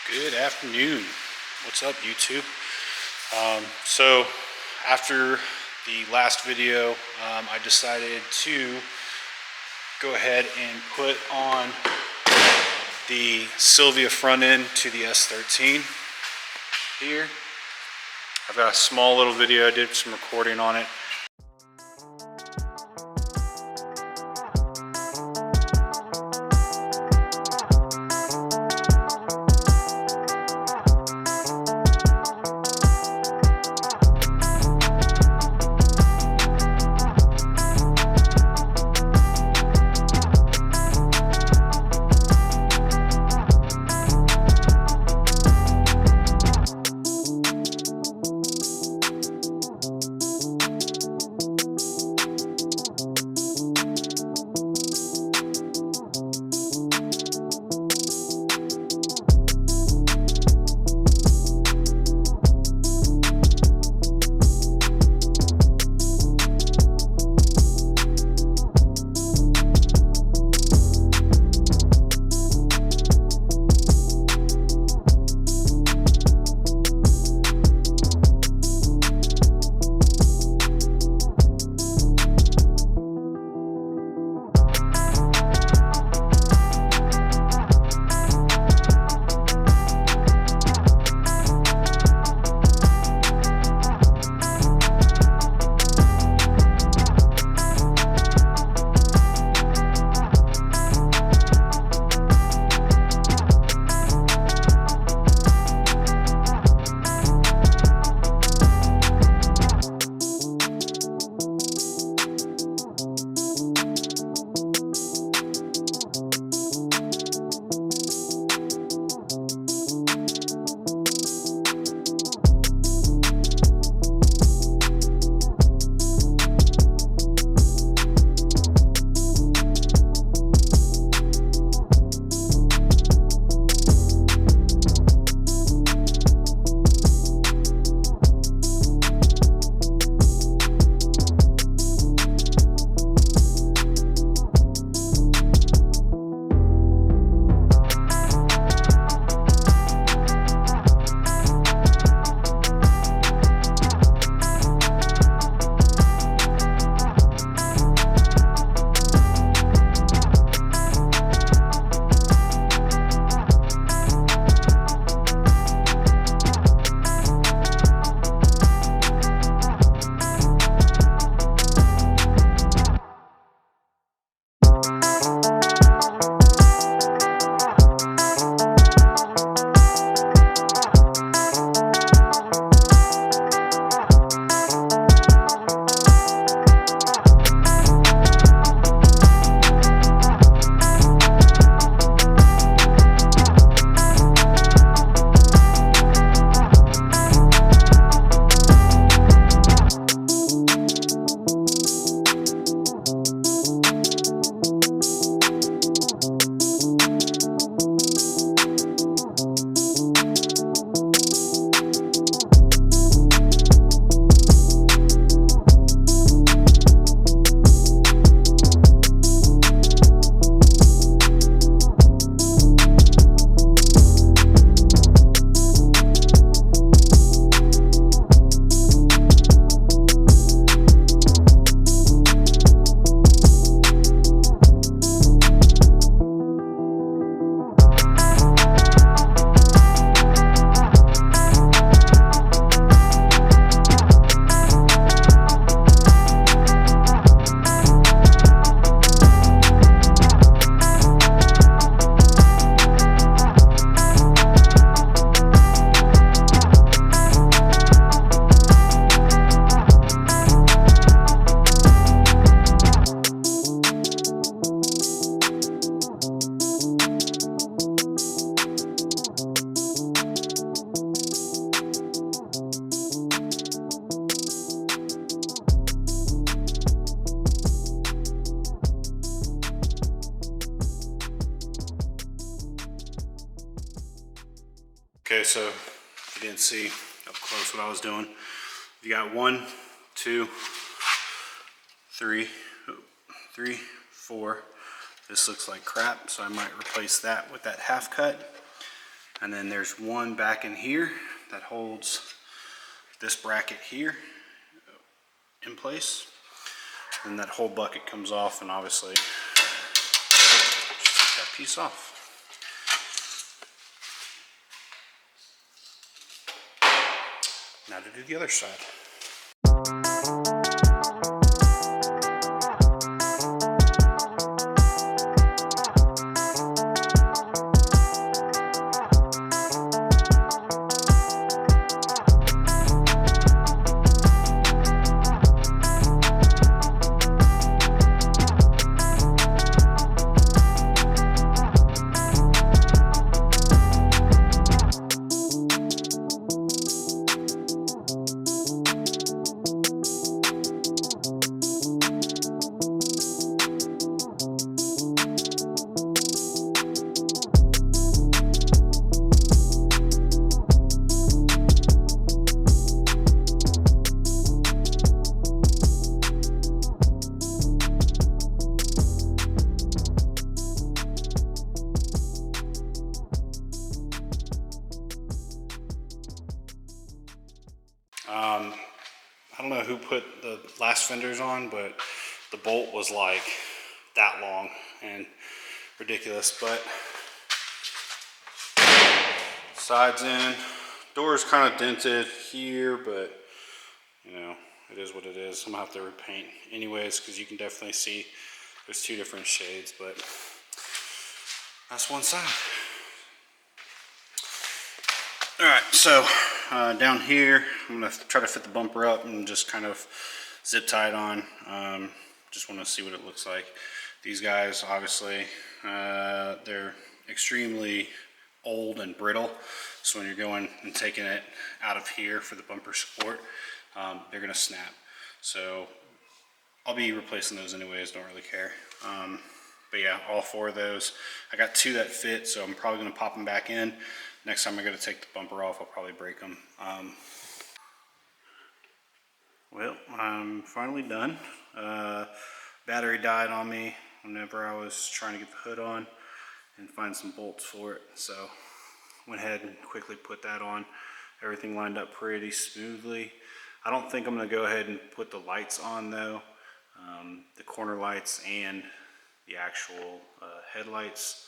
Good afternoon. What's up, YouTube? So after the last video, I decided to go ahead and put on the Silvia front end to the S13 here. I've got a small little video. I did some recording on it. Okay, so if you didn't see up close what I was doing, you got 1, 2, 3, 4. This looks like crap, so I might replace that with that half cut. And then there's one back in here that holds this bracket here in place. And that whole bucket comes off, and obviously just take that piece off. Now to do the other side. I don't know who put the last fenders on, but the bolt was like that long and ridiculous. But sides in, door's kind of dented here, but you know, it is what it is. I'm gonna have to repaint anyways, because you can definitely see there's two different shades, but that's one side. All right, so down here, I'm gonna try to fit the bumper up and just kind of zip tie it on. Just wanna see what it looks like. These guys, obviously, they're extremely old and brittle. So when you're going and taking it out of here for the bumper support, they're gonna snap. So I'll be replacing those anyways, don't really care. But yeah, all four of those. I got two that fit, so I'm probably gonna pop them back in. Next time I gotta take the bumper off, I'll probably break them. Well, I'm finally done. Battery died on me whenever I was trying to get the hood on and find some bolts for it. So went ahead and quickly put that on. Everything lined up pretty smoothly. I don't think I'm gonna go ahead and put the lights on though. The corner lights and the actual headlights.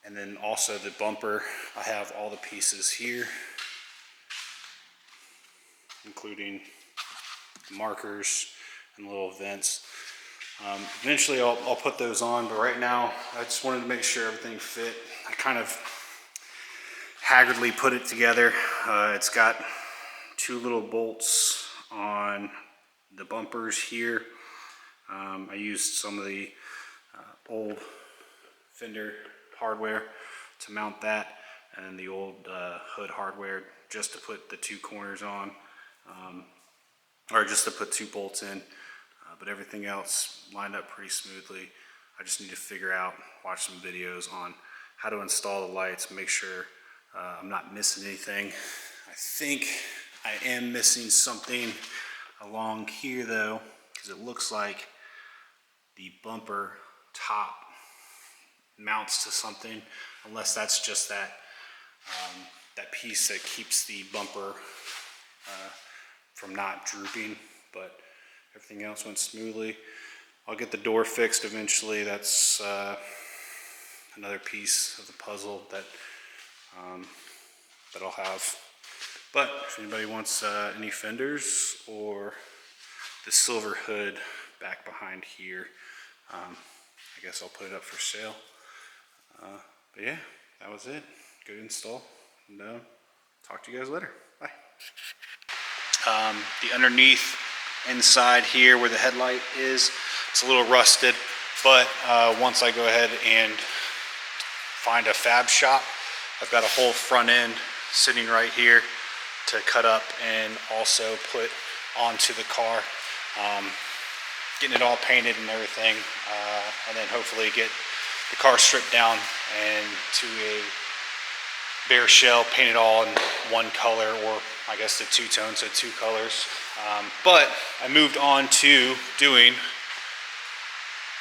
And then also the bumper, I have all the pieces here, including the markers and little vents. Eventually I'll put those on, but right now I just wanted to make sure everything fit. I kind of haggardly put it together. It's got two little bolts on the bumpers here. I used some of the old fender hardware to mount that, and the old hood hardware just to put the two corners on, or just to put two bolts in, but everything else lined up pretty smoothly. I just need to figure out, watch some videos on how to install the lights, make sure I'm not missing anything. I think I am missing something along here though, because it looks like the bumper top mounts to something, unless that's just that that piece that keeps the bumper from not drooping. But everything else went smoothly. I'll get the door fixed eventually. That's another piece of the puzzle that that I'll have. But if anybody wants any fenders or the silver hood back behind here, I guess I'll put it up for sale. But yeah, that was it. Good install. And talk to you guys later. Bye. The underneath inside here where the headlight is, it's a little rusted, but once I go ahead and find a fab shop, I've got a whole front end sitting right here to cut up and also put onto the car. Getting it all painted and everything, and then hopefully get the car stripped down and to a bare shell, painted all in one color, or I guess the two-tone, so two colors. But I moved on to doing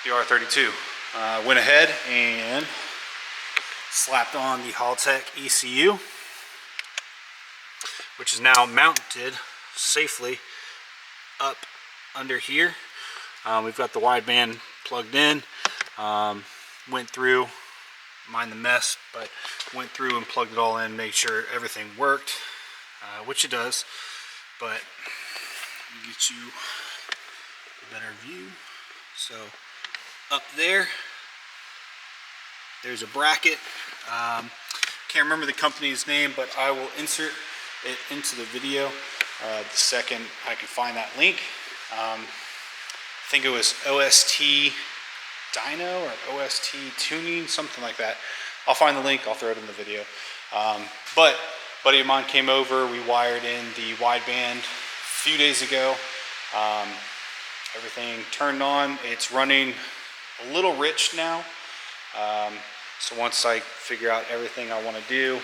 the R32. Went ahead and slapped on the Haltech ECU, which is now mounted safely up under here. We've got the wideband plugged in. Went through, mind the mess, but went through and plugged it all in, made sure everything worked, which it does. But let me get you a better view. So up there, there's a bracket. Can't remember the company's name, but I will insert it into the video the second I can find that link. I think it was OST Dyno or OST Tuning, something like that. I'll find the link, I'll throw it in the video. But a buddy of mine came over, we wired in the wideband a few days ago. Everything turned on, it's running a little rich now. So once I figure out everything I want to do,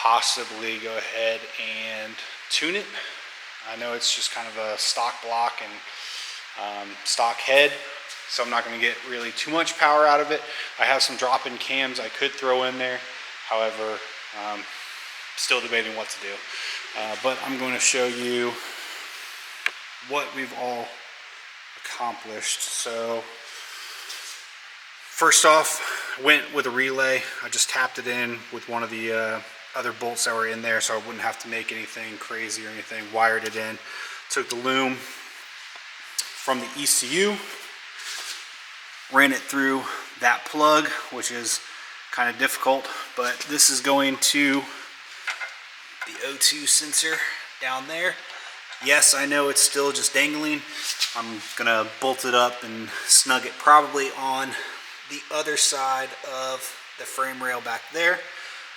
possibly go ahead and tune it. I know it's just kind of a stock block and stock head, so I'm not going to get really too much power out of it. I have some drop-in cams I could throw in there, however, still debating what to do. But I'm going to show you what we've all accomplished. So first off, went with a relay. I just tapped it in with one of the other bolts that were in there, so I wouldn't have to make anything crazy or anything. Wired it in, took the loom from the ECU, ran it through that plug, which is kind of difficult, but this is going to the O2 sensor down there. Yes, I know it's still just dangling. I'm gonna bolt it up and snug it probably on the other side of the frame rail back there.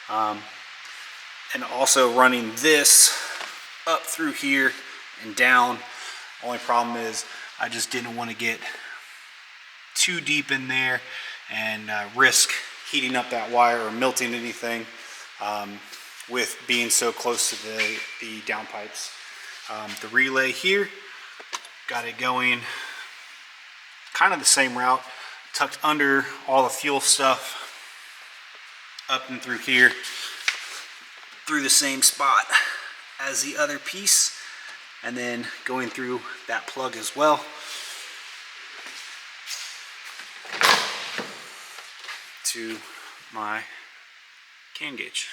And also running this up through here and down. Only problem is I just didn't want to get too deep in there and risk heating up that wire or melting anything with being so close to the downpipes. The relay here, got it going kind of the same route, tucked under all the fuel stuff, up and through here, through the same spot as the other piece, and then going through that plug as well. To my can gauge.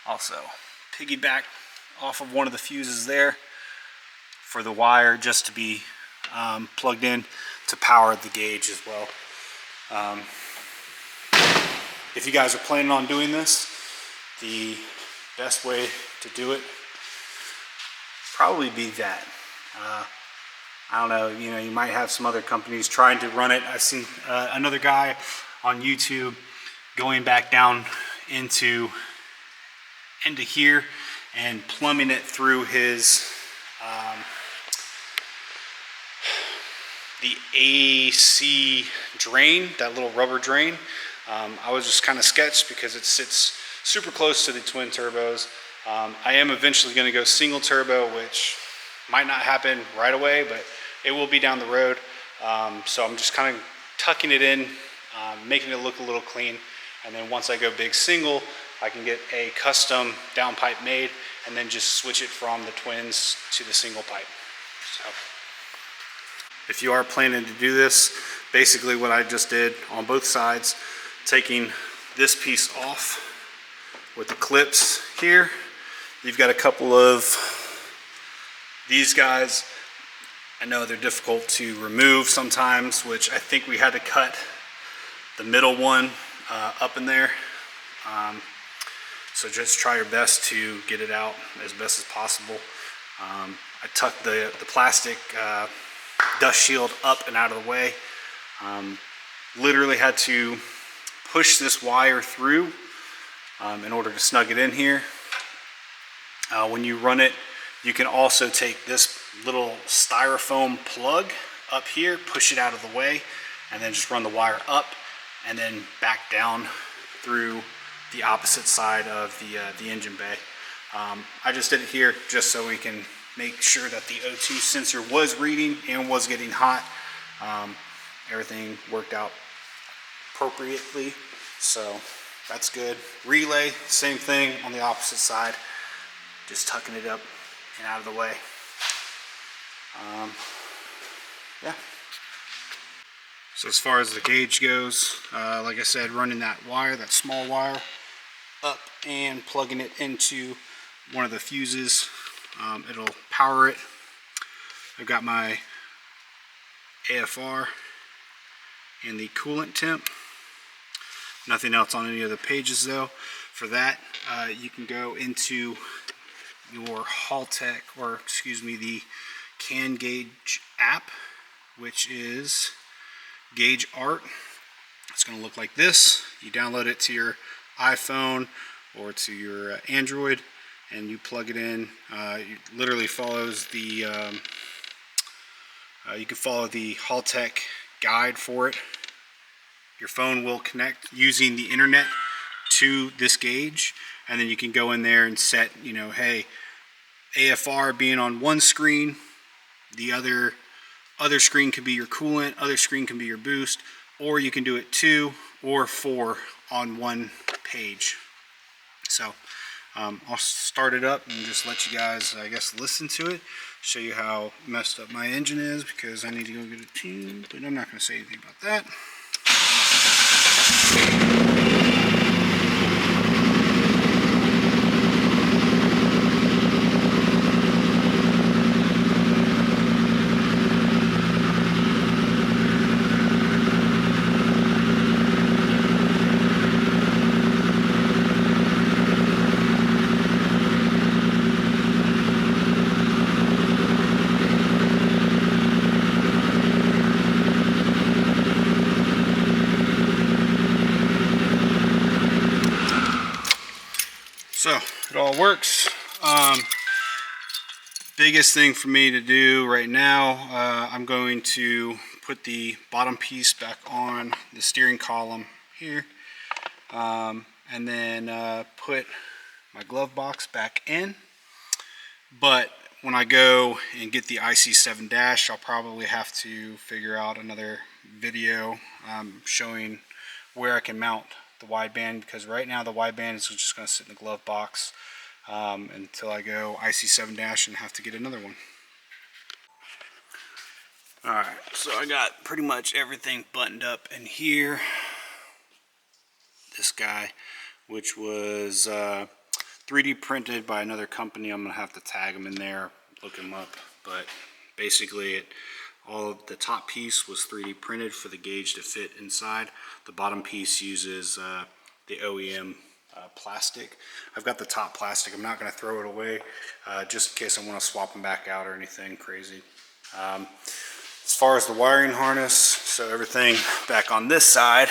Also, piggyback off of one of the fuses there for the wire just to be plugged in to power the gauge as well. If you guys are planning on doing this, the best way to do it probably be that. I don't know, you might have some other companies trying to run it. I've seen another guy on YouTube going back down into here and plumbing it through his the AC drain, that little rubber drain. I was just kind of sketched because it sits super close to the twin turbos. I am eventually going to go single turbo, which might not happen right away, but it will be down the road. So I'm just kind of tucking it in, making it look a little clean, and then once I go big single, I can get a custom downpipe made and then just switch it from the twins to the single pipe. So if you are planning to do this, basically what I just did on both sides, taking this piece off with the clips here, you've got a couple of these guys. I know they're difficult to remove sometimes, which I think we had to cut the middle one up in there. So just try your best to get it out as best as possible. I tucked the plastic dust shield up and out of the way. Literally had to push this wire through in order to snug it in here. When you run it, you can also take this little styrofoam plug up here, push it out of the way, and then just run the wire up and then back down through the opposite side of the engine bay. I just did it here just so we can make sure that the O2 sensor was reading and was getting hot. Everything worked out appropriately. So that's good. Relay, same thing on the opposite side. Just tucking it up and out of the way. Yeah. So as far as the gauge goes, like I said, running that wire, that small wire, up and plugging it into one of the fuses. It'll power it. I've got my AFR and the coolant temp. Nothing else on any of the pages though. For that, you can go into your Haltech, or excuse me, the Can Gauge app, which is Gauge Art. It's going to look like this. You download it to your iPhone or to your Android, and you plug it in. It literally follows the you can follow the Haltech guide for it. Your phone will connect using the internet to this gauge, and then you can go in there and set, you know, hey, AFR being on one screen, the other screen could be your coolant, other screen can be your boost, or you can do it 2 or 4 on one page. So I'll start it up and just let you guys, I guess, listen to it, show you how messed up my engine is, because I need to go get it tuned, but I'm not going to say anything about that. So it all works. Biggest thing for me to do right now, I'm going to put the bottom piece back on the steering column here, and then put my glove box back in. But when I go and get the IC7 dash, I'll probably have to figure out another video showing where I can mount the wideband, because right now the wideband is just going to sit in the glove box until I go IC7 dash and have to get another one. Alright, so I got pretty much everything buttoned up in here. This guy, which was 3D printed by another company. I'm going to have to tag them in there, look them up, but basically all of the top piece was 3D printed for the gauge to fit inside. The bottom piece uses the OEM plastic. I've got the top plastic. I'm not going to throw it away just in case I want to swap them back out or anything crazy. As far as the wiring harness, so everything back on this side,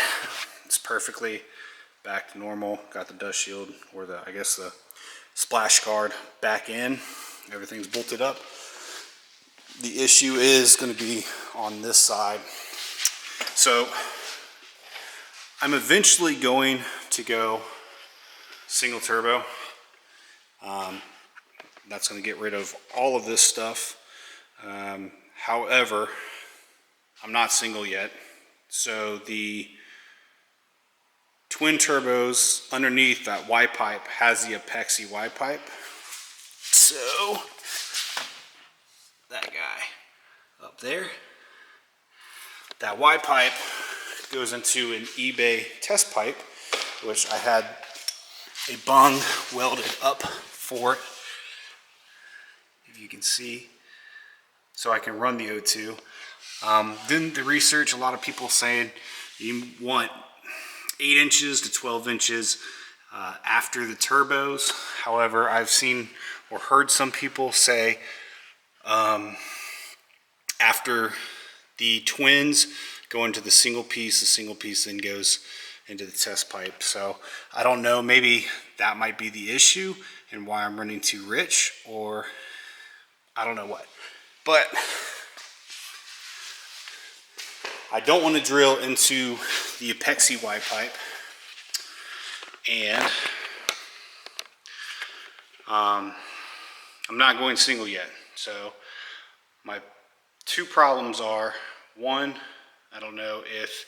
it's perfectly back to normal. Got the dust shield, or the, I guess, the splash guard back in. Everything's bolted up. The issue is going to be on this side. So I'm eventually going to go single turbo. That's going to get rid of all of this stuff. However, I'm not single yet. So the twin turbos underneath that Y pipe has the epoxy Y pipe. So that guy up there, that Y pipe goes into an eBay test pipe, which I had a bung welded up for it, if you can see, so I can run the O2. Then the research, a lot of people saying you want 8 inches to 12 inches after the turbos. However, I've seen or heard some people say after the twins go into the single piece then goes into the test pipe. So I don't know, maybe that might be the issue and why I'm running too rich, or I don't know what. But I don't want to drill into the epoxy Y pipe, and I'm not going single yet. So my two problems are, one, I don't know if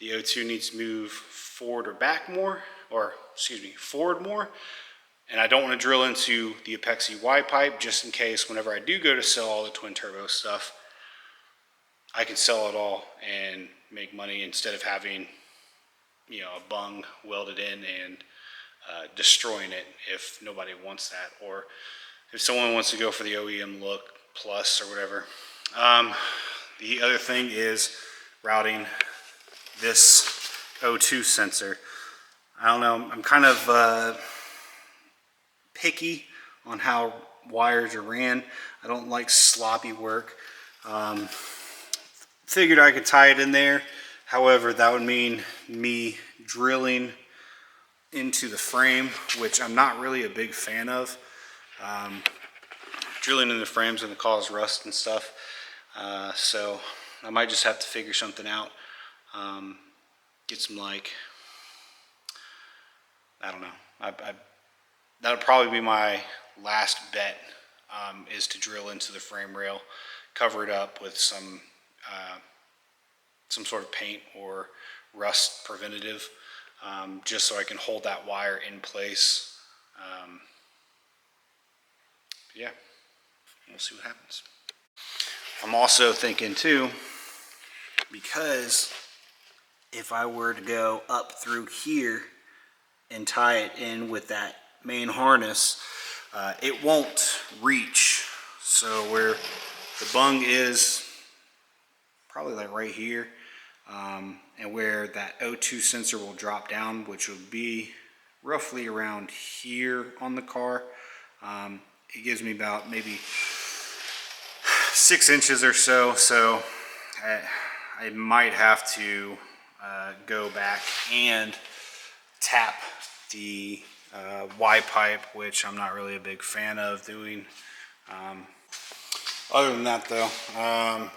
the O2 needs to move forward or back more, or excuse me, forward more. And I don't want to drill into the Apexi Y pipe just in case whenever I do go to sell all the twin turbo stuff, I can sell it all and make money instead of having, you know, a bung welded in and destroying it if nobody wants that, or if someone wants to go for the OEM look plus or whatever. The other thing is routing this O2 sensor. I don't know, I'm kind of picky on how wires are ran. I don't like sloppy work. Figured I could tie it in there. However, that would mean me drilling into the frame, which I'm not really a big fan of. Drilling in the frame's going to cause rust and stuff. So I might just have to figure something out. Get some, like, I don't know. That'll probably be my last bet, is to drill into the frame rail, cover it up with some sort of paint or rust preventative, just so I can hold that wire in place. Yeah, we'll see what happens. I'm also thinking too, because if I were to go up through here and tie it in with that main harness, it won't reach. So where the bung is, probably like right here, and where that O2 sensor will drop down, which would be roughly around here on the car. It gives me about maybe 6 inches or so, so I might have to go back and tap the Y pipe, which I'm not really a big fan of doing. Other than that though,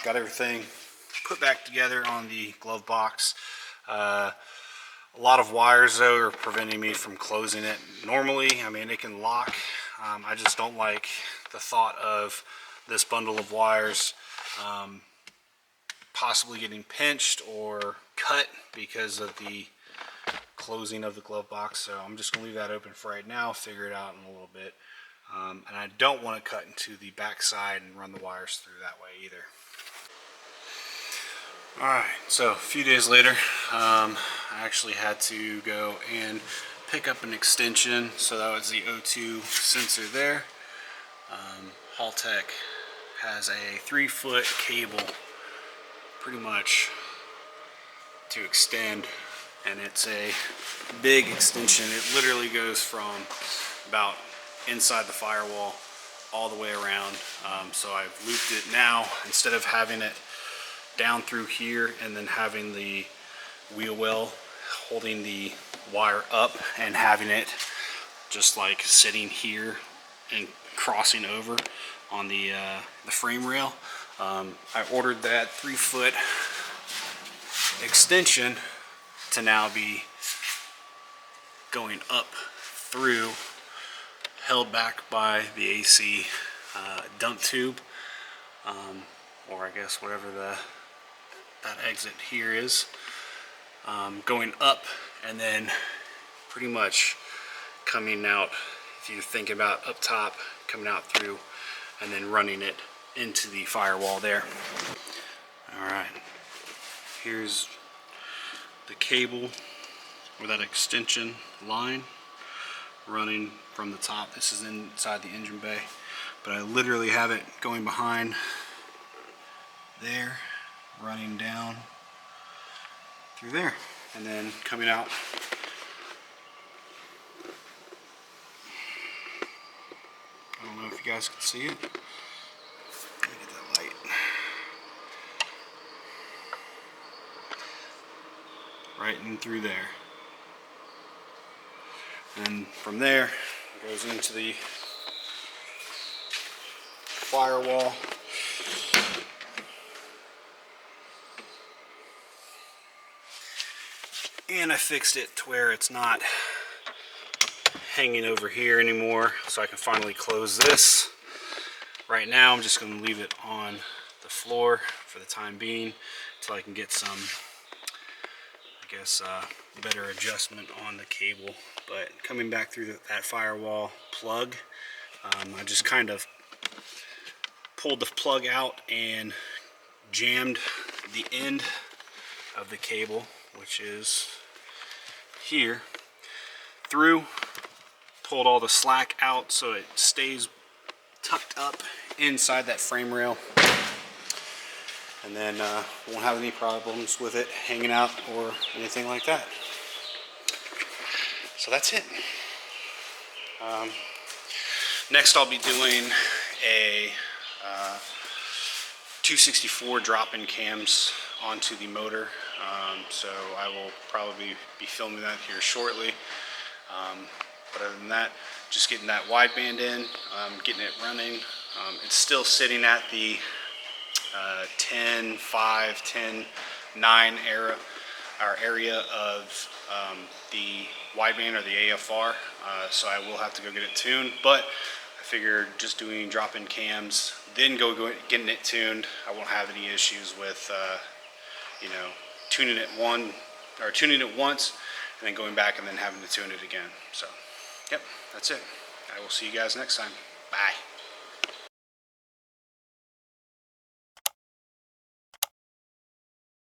got everything put back together on the glove box. A lot of wires though are preventing me from closing it. Normally, I mean, it can lock. I just don't like the thought of this bundle of wires possibly getting pinched or cut because of the closing of the glove box. So I'm just gonna leave that open for right now, figure it out in a little bit. And I don't want to cut into the back side and run the wires through that way either. Alright, so a few days later, I actually had to go and pick up an extension. So that was the O2 sensor there. Haltech has a 3-foot cable pretty much to extend, and it's a big extension. It literally goes from about inside the firewall all the way around. So I've looped it now, instead of having it down through here and then having the wheel well holding the wire up and having it just like sitting here and crossing over on the frame rail. I ordered that 3-foot extension to now be going up through, held back by the AC dump tube, or I guess whatever that exit here is, going up and then pretty much coming out, if you think about up top, coming out through and then running it into the firewall there. Alright, here's the cable or that extension line running from the top. This is inside the engine bay, but I literally have it going behind there, running down through there, and then coming out. I don't know if you guys can see it. Let me get that light. Right in through there. And from there, it goes into the firewall. And I fixed it to where it's not hanging over here anymore, so I can finally close this. Right now I'm just going to leave it on the floor for the time being until I can get some guess, better adjustment on the cable. But coming back through that firewall plug, I just kind of pulled the plug out and jammed the end of the cable, which is here, through, pulled all the slack out so it stays tucked up inside that frame rail, and then won't have any problems with it hanging out or anything like that. So that's it. Next I'll be doing a 264 drop-in cams onto the motor, so I will probably be filming that here shortly. But other than that, just getting that wideband in, getting it running. It's still sitting at the 10.5, 10.9 area of the wideband or the AFR, so I will have to go get it tuned. But I figured just doing drop-in cams, then getting it tuned, I won't have any issues with you know, tuning it once and then going back and then having to tune it again. So, yep, that's it. I will see you guys next time. Bye.